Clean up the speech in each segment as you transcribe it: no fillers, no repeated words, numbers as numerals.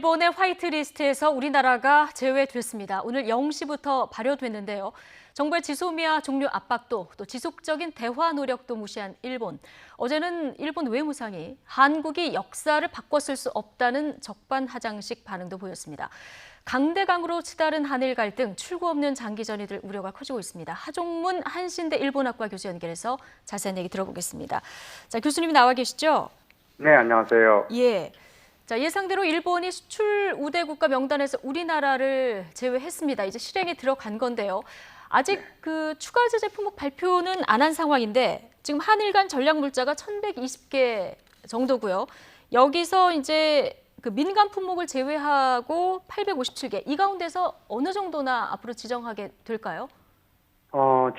일본의 화이트리스트에서 우리나라가 제외됐습니다. 오늘 0시부터 발효됐는데요. 정부의 지소미아 종료 압박도 또 지속적인 대화 노력도 무시한 일본. 어제는 일본 외무상이 한국이 역사를 바꿨을 수 없다는 적반하장식 반응도 보였습니다. 강대강으로 치달은 한일 갈등, 출구 없는 장기전이 될 우려가 커지고 있습니다. 하종문 한신대 일본학과 교수 연결해서 자세한 얘기 들어보겠습니다. 자, 교수님이 나와 계시죠? 네, 안녕하세요. 예. 자, 예상대로 일본이 수출 우대 국가 명단에서 우리나라를 제외했습니다. 이제 실행에 들어간 건데요. 아직 그 추가 제재 품목 발표는 안 한 상황인데 지금 한일 간 전략 물자가 1,120개 정도고요. 여기서 이제 그 민간 품목을 제외하고 857개. 이 가운데서 어느 정도나 앞으로 지정하게 될까요?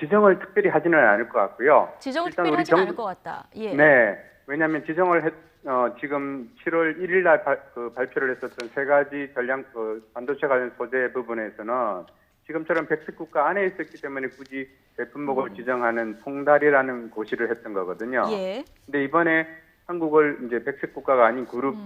지정을 특별히 하지는 않을 것 같고요. 지정을 특별히 하지는 않을 것 같다. 예. 네, 왜냐하면 지금 7월 1일 날 발표를 했었던 세 가지 전략 반도체 관련 소재 부분에서는 지금처럼 백색 국가 안에 있었기 때문에 굳이 대품목을 지정하는 송달이라는 고시를 했던 거거든요. 예. 근데 이번에 한국을 이제 백색 국가가 아닌 그룹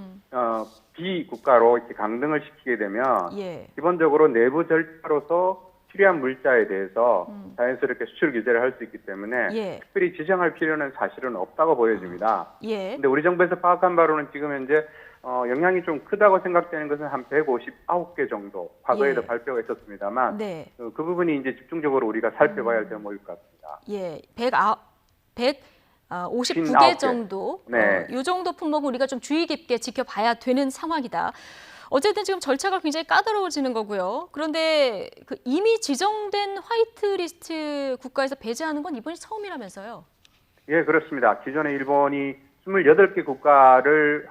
B 국가로 이렇게 강등을 시키게 되면 예. 기본적으로 내부 절차로서 필요한 물자에 대해서 자연스럽게 수출 규제를 할 수 있기 때문에 예. 특별히 지정할 필요는 사실은 없다고 보여집니다. 예. 근데 우리 정부에서 파악한 바로는 지금 현재 영향이 좀 크다고 생각되는 것은 한 159개 정도 과거에도 예. 발표가 있었습니다만 네. 그 부분이 이제 집중적으로 우리가 살펴봐야 할 대목일 것 같습니다. 예. 159개 59개. 정도. 네. 이 정도 품목은 우리가 좀 주의 깊게 지켜봐야 되는 상황이다. 어쨌든 지금 절차가 굉장히 까다로워지는 거고요. 그런데 그 이미 지정된 화이트리스트 국가에서 배제하는 건 이번이 처음이라면서요. 예, 그렇습니다. 기존에 일본이 28개 국가를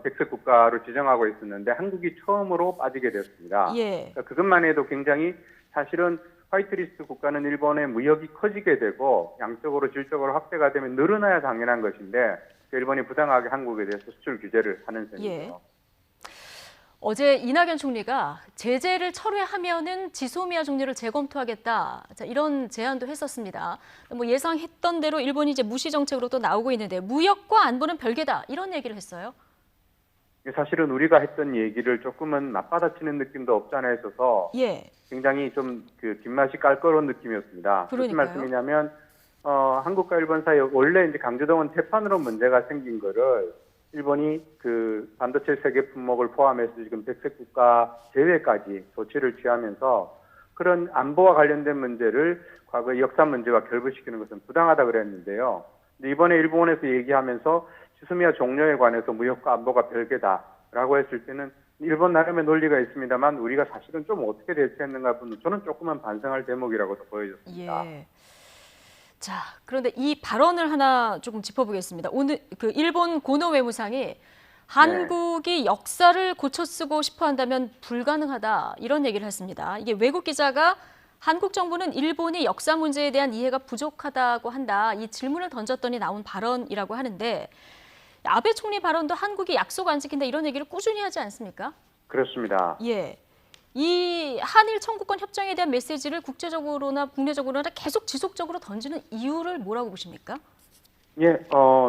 백색 국가로 지정하고 있었는데 한국이 처음으로 빠지게 됐습니다. 예. 그러니까 그것만 해도 굉장히 사실은 화이트리스트 국가는 일본의 무역이 커지게 되고 양적으로 질적으로 확대가 되면 늘어나야 당연한 것인데 일본이 부당하게 한국에 대해서 수출 규제를 하는 셈이죠. 예. 어제 이낙연 총리가 제재를 철회하면은 지소미아 종료를 재검토하겠다. 자, 이런 제안도 했었습니다. 뭐 예상했던 대로 일본이 이제 무시 정책으로 또 나오고 있는데 무역과 안보는 별개다. 이런 얘기를 했어요. 사실은 우리가 했던 얘기를 조금은 맞받아치는 느낌도 없지 않아 있어서 예. 굉장히 좀 그 뒷맛이 깔끔한 느낌이었습니다. 무슨 그러니까요. 말씀이냐면 한국과 일본 사이에 원래 이제 강제동원 재판으로 문제가 생긴 거를 일본이 그 반도체 세계 품목을 포함해서 지금 백색 국가 제외까지 조치를 취하면서 그런 안보와 관련된 문제를 과거의 역사 문제와 결부시키는 것은 부당하다 그랬는데요. 근데 이번에 일본에서 얘기하면서 지소미아 종료에 관해서 무역과 안보가 별개다라고 했을 때는 일본 나름의 논리가 있습니다만 우리가 사실은 좀 어떻게 대처했는가 보면 저는 조금만 반성할 대목이라고도 보여졌습니다. 예. 자, 그런데 이 발언을 하나 조금 짚어보겠습니다. 오늘 그 일본 고노 외무상이 한국이 역사를 고쳐쓰고 싶어 한다면 불가능하다 이런 얘기를 했습니다. 이게 외국 기자가 한국 정부는 일본이 역사 문제에 대한 이해가 부족하다고 한다. 이 질문을 던졌더니 나온 발언이라고 하는데 아베 총리 발언도 한국이 약속 안 지킨다 이런 얘기를 꾸준히 하지 않습니까? 그렇습니다. 예. 이 한일 청구권 협정에 대한 메시지를 국제적으로나 국내적으로나 계속 지속적으로 던지는 이유를 뭐라고 보십니까? 예,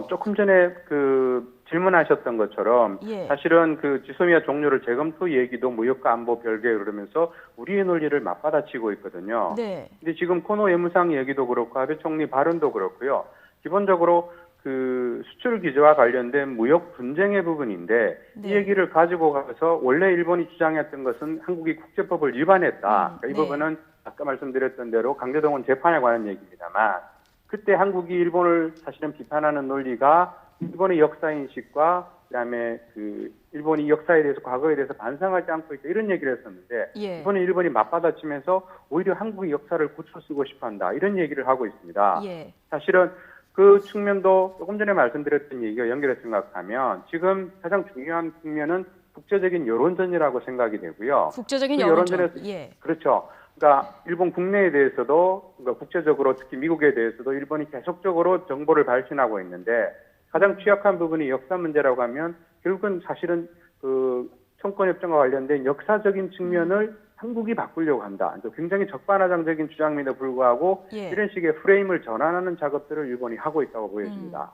조금 전에 그 질문하셨던 것처럼 예. 사실은 그 지소미아 종료를 재검토 얘기도 무역과 안보 별개 그러면서 우리의 논리를 맞받아치고 있거든요. 네. 근데 지금 코노 외무상 얘기도 그렇고 아베 총리 발언도 그렇고요. 기본적으로 그 수출 규제와 관련된 무역 분쟁의 부분인데 네. 이 얘기를 가지고 가서 원래 일본이 주장했던 것은 한국이 국제법을 위반했다. 그러니까 이 네. 부분은 아까 말씀드렸던 대로 강제동원 재판에 관한 얘기입니다만 그때 한국이 일본을 사실은 비판하는 논리가 일본의 역사인식과 그다음에 그 일본이 역사에 대해서 과거에 대해서 반성하지 않고 있다 이런 얘기를 했었는데 예. 이번에 일본이 맞받아치면서 오히려 한국이 역사를 고쳐 쓰고 싶어한다 이런 얘기를 하고 있습니다. 예. 사실은 그 측면도 조금 전에 말씀드렸던 얘기와 연결해서 생각하면 지금 가장 중요한 측면은 국제적인 여론전이라고 생각이 되고요. 국제적인 그 여론전. 여론전에서 예. 그렇죠. 그러니까 일본 국내에 대해서도 그러니까 국제적으로 특히 미국에 대해서도 일본이 계속적으로 정보를 발신하고 있는데 가장 취약한 부분이 역사 문제라고 하면 결국은 사실은 그 청구권협정과 관련된 역사적인 측면을 한국이 바꾸려고 한다. 굉장히 적반하장적인 주장임에도 불구하고 예. 이런 식의 프레임을 전환하는 작업들을 일본이 하고 있다고 보여집니다.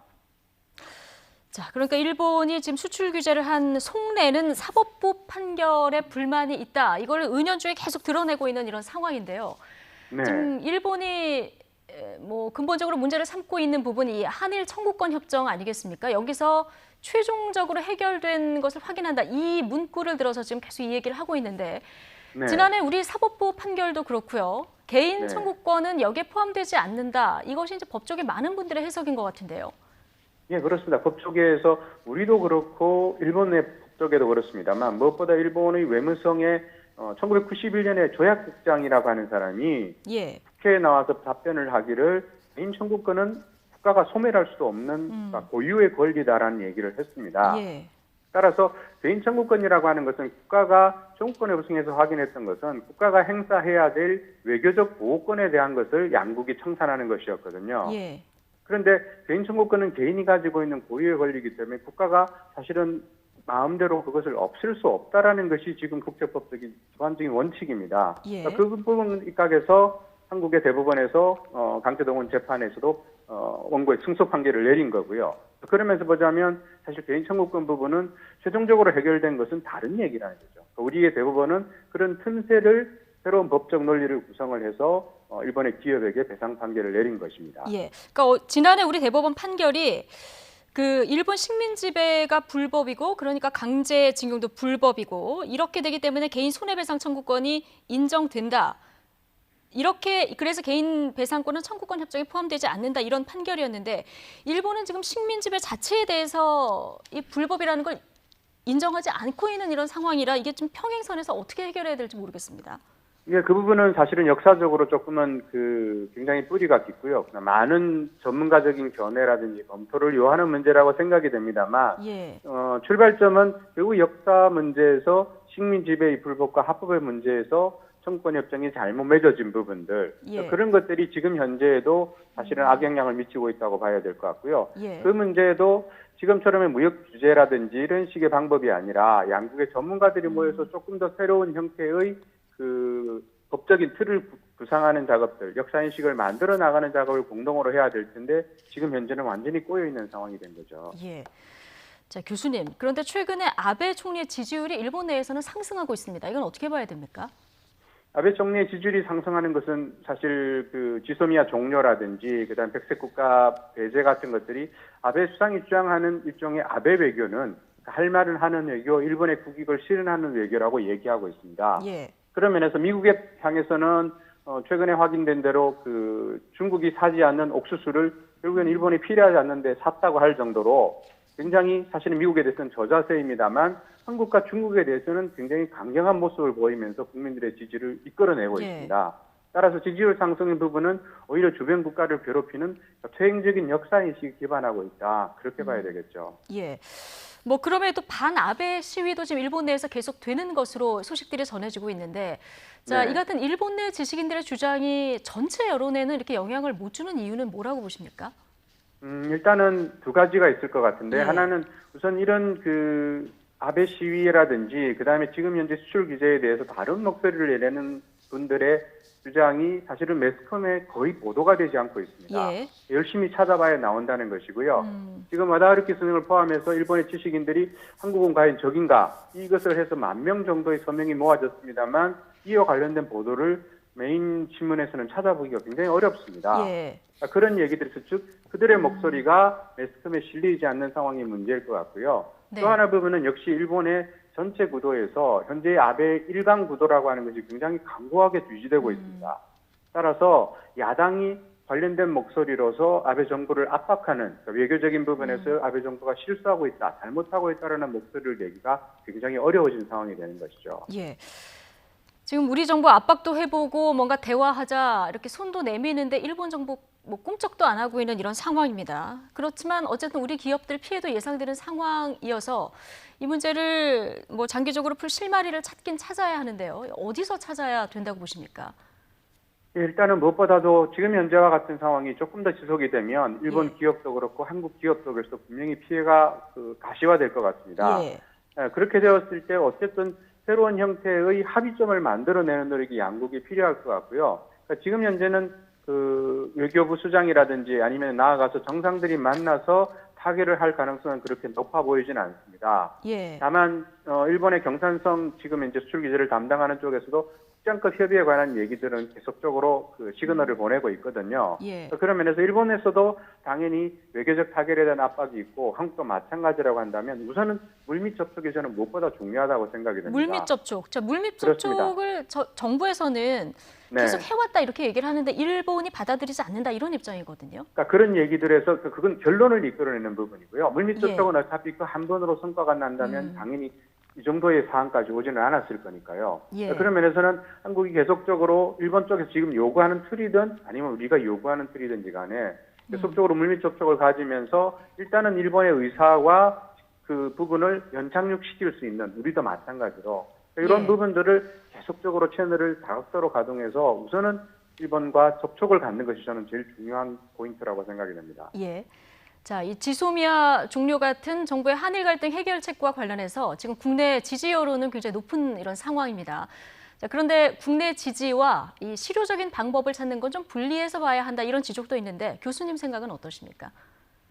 자, 그러니까 일본이 지금 수출 규제를 한 속내는 사법부 판결에 불만이 있다. 이걸 은연중에 계속 드러내고 있는 이런 상황인데요. 네. 지금 일본이 뭐 근본적으로 문제를 삼고 있는 부분이 이 한일 청구권 협정 아니겠습니까? 여기서 최종적으로 해결된 것을 확인한다. 이 문구를 들어서 지금 계속 이 얘기를 하고 있는데 네. 지난해 우리 사법부 판결도 그렇고요. 개인 네. 청구권은 여기에 포함되지 않는다. 이것이 이제 법조계 많은 분들의 해석인 것 같은데요. 예, 그렇습니다. 법조계에서 우리도 그렇고 일본의 법조계도 그렇습니다만 무엇보다 일본의 외무성에 1991년에 조약국장이라고 하는 사람이 예. 국회에 나와서 답변을 하기를 개인 청구권은 국가가 소멸할 수도 없는 그러니까 고유의 권리다라는 얘기를 했습니다. 예. 따라서 개인 청구권이라고 하는 것은 국가가 청구권에 부승해서 확인했던 것은 국가가 행사해야 될 외교적 보호권에 대한 것을 양국이 청산하는 것이었거든요. 예. 그런데 개인 청구권은 개인이 가지고 있는 고유의 권리이기 때문에 국가가 사실은 마음대로 그것을 없앨 수 없다라는 것이 지금 국제법적인 기본적인 원칙입니다. 예. 그러니까 그 부분 입각에서 한국의 대법원에서 강제동원 재판에서도 원고의 승소 판결을 내린 거고요. 그러면서 보자면 사실 개인 청구권 부분은 최종적으로 해결된 것은 다른 얘기라는 거죠. 우리의 대법원은 그런 틈새를 새로운 법적 논리를 구성을 해서 일본의 기업에게 배상 판결을 내린 것입니다. 예. 그러니까 지난해 우리 대법원 판결이 그 일본 식민 지배가 불법이고 그러니까 강제징용도 불법이고 이렇게 되기 때문에 개인 손해배상 청구권이 인정된다. 이렇게 그래서 개인 배상권은 청구권 협정에 포함되지 않는다 이런 판결이었는데 일본은 지금 식민 지배 자체에 대해서 이 불법이라는 걸 인정하지 않고 있는 이런 상황이라 이게 좀 평행선에서 어떻게 해결해야 될지 모르겠습니다. 예, 그 부분은 사실은 역사적으로 조금은 굉장히 뿌리가 깊고요. 많은 전문가적인 견해라든지 검토를 요하는 문제라고 생각이 됩니다만, 예. 출발점은 결국 역사 문제에서 식민 지배의 불법과 합법의 문제에서 청구권 협정이 잘못 맺어진 부분들, 예. 그런 것들이 지금 현재에도 사실은 악영향을 미치고 있다고 봐야 될 것 같고요. 예. 그 문제도 지금처럼의 무역 규제라든지 이런 식의 방법이 아니라 양국의 전문가들이 모여서 조금 더 새로운 형태의 법적인 틀을 구상하는 작업들, 역사인식을 만들어 나가는 작업을 공동으로 해야 될 텐데 지금 현재는 완전히 꼬여 있는 상황이 된 거죠. 예. 자, 교수님. 그런데 최근에 아베 총리의 지지율이 일본 내에서는 상승하고 있습니다. 이건 어떻게 봐야 됩니까? 아베 총리의 지지율이 상승하는 것은 사실 지소미아 종료라든지 그다음 백색 국가 배제 같은 것들이 아베 수상이 주장하는 일종의 아베 외교는 할 말은 하는 외교, 일본의 국익을 실현하는 외교라고 얘기하고 있습니다. 예. 그런 면에서 미국에 향해서는 최근에 확인된 대로 중국이 사지 않는 옥수수를 결국엔 일본이 필요하지 않는데 샀다고 할 정도로 굉장히 사실은 미국에 대해서는 저자세입니다만 한국과 중국에 대해서는 굉장히 강경한 모습을 보이면서 국민들의 지지를 이끌어내고 예. 있습니다. 따라서 지지율 상승의 부분은 오히려 주변 국가를 괴롭히는 퇴행적인 역사인식이 기반하고 있다. 그렇게 봐야 되겠죠. 예. 뭐 그럼에도 반아베 시위도 지금 일본 내에서 계속 되는 것으로 소식들이 전해지고 있는데 자, 네. 이 같은 일본 내 지식인들의 주장이 전체 여론에는 이렇게 영향을 못 주는 이유는 뭐라고 보십니까? 일단은 두 가지가 있을 것 같은데 예. 하나는 우선 이런 아베 시위라든지 그다음에 지금 현재 수출 규제에 대해서 다른 목소리를 내는 분들의 주장이 사실은 매스컴에 거의 보도가 되지 않고 있습니다. 예. 열심히 찾아봐야 나온다는 것이고요. 지금 와다하루키 스님을 포함해서 일본의 지식인들이 한국은 과연 적인가 이것을 해서 10,000명 정도의 서명이 모아졌습니다만 이와 관련된 보도를 메인 신문에서는 찾아보기가 굉장히 어렵습니다. 예. 그런 얘기들에서 즉 그들의 목소리가 매스컴에 실리지 않는 상황이 문제일 것 같고요. 네. 또 하나 부분은 역시 일본의 전체 구도에서 현재의 아베 일강 구도라고 하는 것이 굉장히 강고하게 유지되고 있습니다. 따라서 야당이 관련된 목소리로서 아베 정부를 압박하는 외교적인 부분에서 아베 정부가 실수하고 있다, 잘못하고 있다라는 목소리를 내기가 굉장히 어려워진 상황이 되는 것이죠. 예. 지금 우리 정부 압박도 해보고 뭔가 대화하자 이렇게 손도 내미는데 일본 정부 뭐 꿈쩍도 안 하고 있는 이런 상황입니다. 그렇지만 어쨌든 우리 기업들 피해도 예상되는 상황이어서 이 문제를 뭐 장기적으로 풀 실마리를 찾긴 찾아야 하는데요. 어디서 찾아야 된다고 보십니까? 일단은 무엇보다도 지금 현재와 같은 상황이 조금 더 지속이 되면 일본 예. 기업도 그렇고 한국 기업도 그래서 분명히 피해가 가시화될 것 같습니다. 예. 그렇게 되었을 때 어쨌든 새로운 형태의 합의점을 만들어내는 노력이 양국이 필요할 것 같고요. 그러니까 지금 현재는 외교부 수장이라든지 아니면 나아가서 정상들이 만나서 타결을 할 가능성은 그렇게 높아 보이지는 않습니다. 예. 다만 일본의 경산성 지금 이제 수출 규제를 담당하는 쪽에서도 국장급 협의에 관한 얘기들은 계속적으로 그 시그널을 보내고 있거든요. 예. 그런 면에서 일본에서도 당연히 외교적 타결에 대한 압박이 있고 한국도 마찬가지라고 한다면 우선은 물밑 접촉이 저는 무엇보다 중요하다고 생각이 됩니다. 물밑 접촉. 자, 물밑 그렇습니다. 접촉을 정부에서는 네. 계속 해왔다 이렇게 얘기를 하는데 일본이 받아들이지 않는다 이런 입장이거든요. 그러니까 그런 얘기들에서 그건 결론을 이끌어내는 부분이고요. 물밑 예. 접촉은 어차피 그 한 번으로 성과가 난다면 당연히 이 정도의 사안까지 오지는 않았을 거니까요. 예. 그런 면에서는 한국이 계속적으로 일본 쪽에서 지금 요구하는 틀이든 아니면 우리가 요구하는 틀이든지 간에 계속적으로 물밑 접촉을 가지면서 일단은 일본의 의사와 그 부분을 연착륙시킬 수 있는 우리도 마찬가지로 이런 예. 부분들을 계속적으로 채널을 다각도로 가동해서 우선은 일본과 접촉을 갖는 것이 저는 제일 중요한 포인트라고 생각이 됩니다. 예. 자, 이 지소미아 종료 같은 정부의 한일 갈등 해결책과 관련해서 지금 국내 지지 여론은 굉장히 높은 이런 상황입니다. 자, 그런데 국내 지지와 이 실효적인 방법을 찾는 건 좀 분리해서 봐야 한다 이런 지적도 있는데 교수님 생각은 어떠십니까?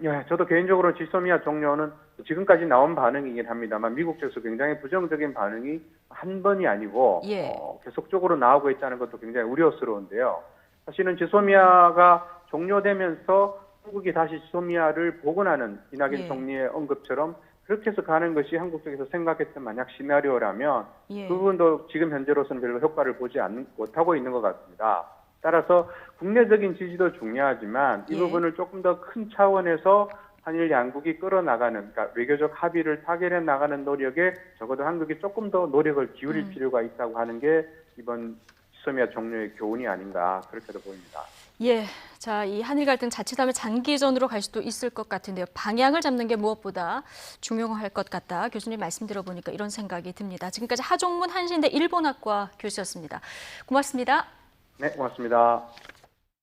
예, 저도 개인적으로 지소미아 종료는 지금까지 나온 반응이긴 합니다만 미국 쪽에서 굉장히 부정적인 반응이 한 번이 아니고 예. 계속적으로 나오고 있다는 것도 굉장히 우려스러운데요. 사실은 지소미아가 종료되면서 한국이 다시 지소미아를 복원하는 이낙연 예. 총리의 언급처럼 그렇게 해서 가는 것이 한국 쪽에서 생각했던 만약 시나리오라면 예. 그 부분도 지금 현재로서는 별로 효과를 보지 못하고 있는 것 같습니다. 따라서 국내적인 지지도 중요하지만 이 예. 부분을 조금 더 큰 차원에서 한일 양국이 끌어나가는, 그러니까 외교적 합의를 타결해 나가는 노력에 적어도 한국이 조금 더 노력을 기울일 필요가 있다고 하는 게 이번 지소미아 종료의 교훈이 아닌가 그렇게도 보입니다. 예. 자, 이 한일 갈등 자칫하면 장기전으로 갈 수도 있을 것 같은데요. 방향을 잡는 게 무엇보다 중요할 것 같다. 교수님 말씀 들어보니까 이런 생각이 듭니다. 지금까지 하종문 한신대 일본학과 교수였습니다. 고맙습니다. 네, 고맙습니다.